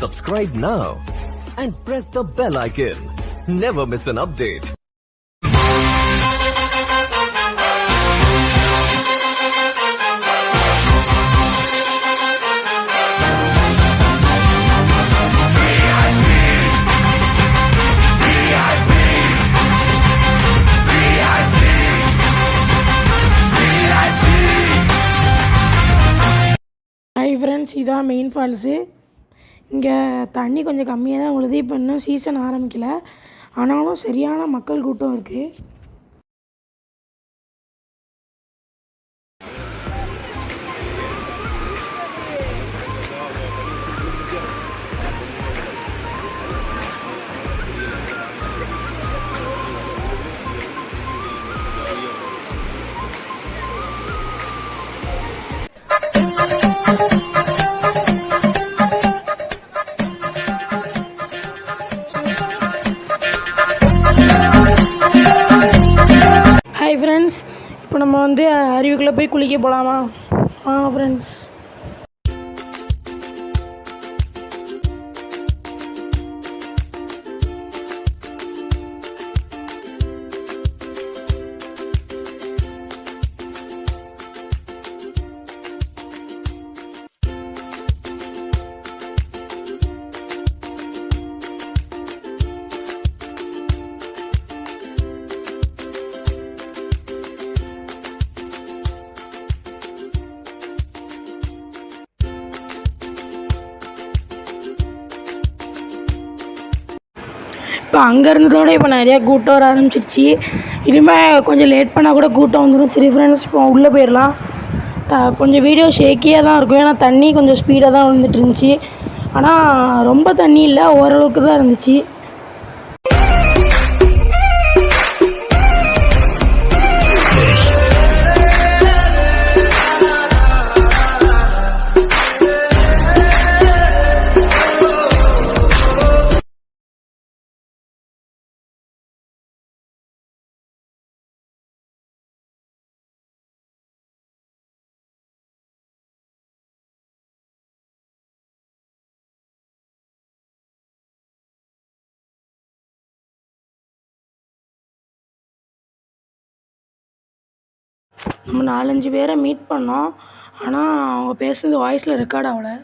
Subscribe now and press the bell icon. Never miss an update. Hi friends, இதான் main falls. இங்கே தண்ணி கொஞ்சம் கம்மியாக தான் விழுது. இப்போ இன்னும் சீசன் ஆரம்பிக்கல, ஆனாலும் சரியான மக்கள் கூட்டம் இருக்குது. ஹாய் ஃப்ரெண்ட்ஸ், இப்போ நம்ம அருவிக்குள்ளே போய் குளிக்க போகலாமா? வாங்க ஃப்ரெண்ட்ஸ். இப்போ அங்கே இருந்ததோட இப்போ நிறையா கூட்டம் வர ஆரம்பிச்சிருச்சு. இனிமேல் கொஞ்சம் லேட் பண்ணால் கூட கூட்டம் வந்துடும். சரி ஃப்ரெண்ட்ஸ், இப்போ உள்ளே போயிடலாம். கொஞ்சம் வீடியோ ஷேக்கியாக தான் இருக்கும், ஏன்னா தண்ணி கொஞ்சம் ஸ்பீடாக தான் வந்துட்டு இருந்துச்சு. ஆனால் ரொம்ப தண்ணி இல்லை, ஓரளவுக்கு தான் இருந்துச்சு. நம்ம 4-5 பேரை மீட் பண்ணோம், ஆனால் அவங்க பேசுனது வாய்ஸில் ரெக்கார்ட் ஆகலை.